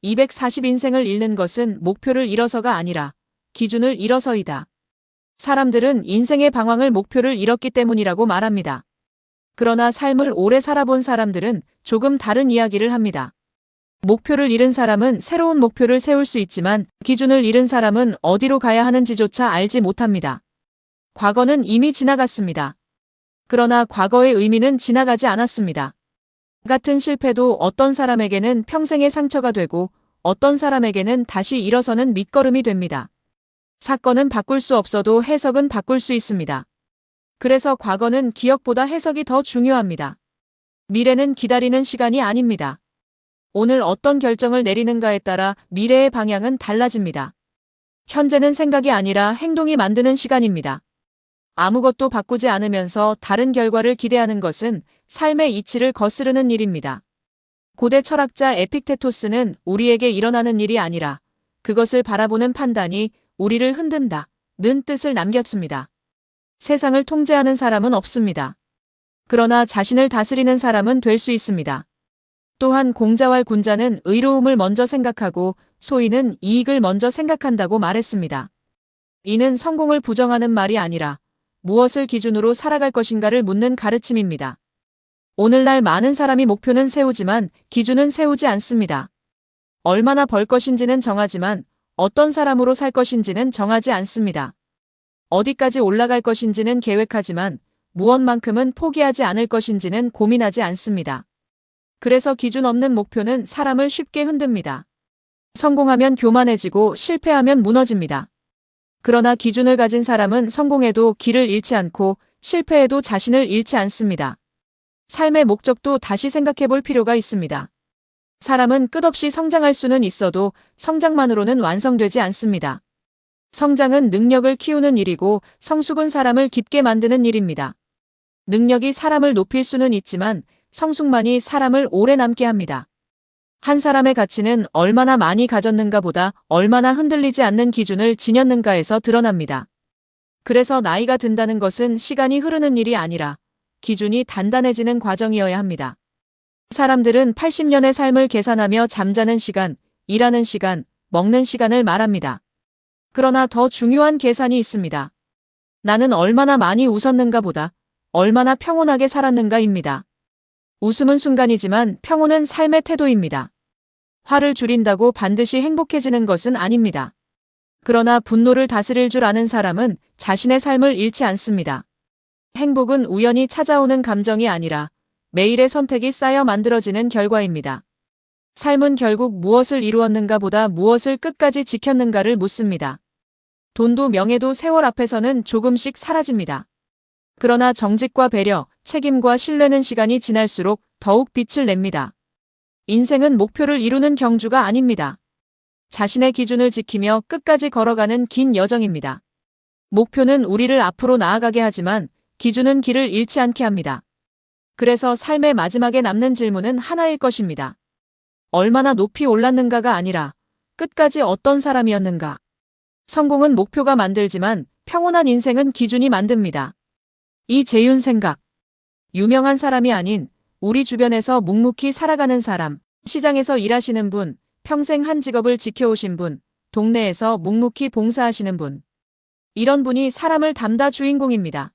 240 인생을 잃는 것은 목표를 잃어서가 아니라 기준을 잃어서이다. 사람들은 인생의 방황을 목표를 잃었기 때문이라고 말합니다. 그러나 삶을 오래 살아본 사람들은 조금 다른 이야기를 합니다. 목표를 잃은 사람은 새로운 목표를 세울 수 있지만 기준을 잃은 사람은 어디로 가야 하는지조차 알지 못합니다. 과거는 이미 지나갔습니다. 그러나 과거의 의미는 지나가지 않았습니다. 같은 실패도 어떤 사람에게는 평생의 상처가 되고 어떤 사람에게는 다시 일어서는 밑거름이 됩니다. 사건은 바꿀 수 없어도 해석은 바꿀 수 있습니다. 그래서 과거는 기억보다 해석이 더 중요합니다. 미래는 기다리는 시간이 아닙니다. 오늘 어떤 결정을 내리는가에 따라 미래의 방향은 달라집니다. 현재는 생각이 아니라 행동이 만드는 시간입니다. 아무것도 바꾸지 않으면서 다른 결과를 기대하는 것은 삶의 이치를 거스르는 일입니다. 고대 철학자 에픽테토스는 우리에게 일어나는 일이 아니라 그것을 바라보는 판단이 우리를 흔든다는 뜻을 남겼습니다. 세상을 통제하는 사람은 없습니다. 그러나 자신을 다스리는 사람은 될 수 있습니다. 또한 공자왈 군자는 의로움을 먼저 생각하고 소인은 이익을 먼저 생각한다고 말했습니다. 이는 성공을 부정하는 말이 아니라 무엇을 기준으로 살아갈 것인가를 묻는 가르침입니다. 오늘날 많은 사람이 목표는 세우지만 기준은 세우지 않습니다. 얼마나 벌 것인지는 정하지만 어떤 사람으로 살 것인지는 정하지 않습니다. 어디까지 올라갈 것인지는 계획하지만 무엇만큼은 포기하지 않을 것인지는 고민하지 않습니다. 그래서 기준 없는 목표는 사람을 쉽게 흔듭니다. 성공하면 교만해지고 실패하면 무너집니다. 그러나 기준을 가진 사람은 성공해도 길을 잃지 않고 실패해도 자신을 잃지 않습니다. 삶의 목적도 다시 생각해 볼 필요가 있습니다. 사람은 끝없이 성장할 수는 있어도 성장만으로는 완성되지 않습니다. 성장은 능력을 키우는 일이고 성숙은 사람을 깊게 만드는 일입니다. 능력이 사람을 높일 수는 있지만 성숙만이 사람을 오래 남게 합니다. 한 사람의 가치는 얼마나 많이 가졌는가 보다 얼마나 흔들리지 않는 기준을 지녔는가에서 드러납니다. 그래서 나이가 든다는 것은 시간이 흐르는 일이 아니라 기준이 단단해지는 과정이어야 합니다. 사람들은 80년의 삶을 계산하며 잠자는 시간, 일하는 시간, 먹는 시간을 말합니다. 그러나 더 중요한 계산이 있습니다. 나는 얼마나 많이 웃었는가 보다 얼마나 평온하게 살았는가입니다. 웃음은 순간이지만 평온은 삶의 태도입니다. 화를 줄인다고 반드시 행복해지는 것은 아닙니다. 그러나 분노를 다스릴 줄 아는 사람은 자신의 삶을 잃지 않습니다. 행복은 우연히 찾아오는 감정이 아니라 매일의 선택이 쌓여 만들어지는 결과입니다. 삶은 결국 무엇을 이루었는가 보다 무엇을 끝까지 지켰는가를 묻습니다. 돈도 명예도 세월 앞에서는 조금씩 사라집니다. 그러나 정직과 배려, 책임과 신뢰는 시간이 지날수록 더욱 빛을 냅니다. 인생은 목표를 이루는 경주가 아닙니다. 자신의 기준을 지키며 끝까지 걸어가는 긴 여정입니다. 목표는 우리를 앞으로 나아가게 하지만 기준은 길을 잃지 않게 합니다. 그래서 삶의 마지막에 남는 질문은 하나일 것입니다. 얼마나 높이 올랐는가가 아니라 끝까지 어떤 사람이었는가. 성공은 목표가 만들지만 평온한 인생은 기준이 만듭니다. 이재윤 생각. 유명한 사람이 아닌 우리 주변에서 묵묵히 살아가는 사람, 시장에서 일하시는 분, 평생 한 직업을 지켜오신 분, 동네에서 묵묵히 봉사하시는 분. 이런 분이 사람을 담다 주인공입니다.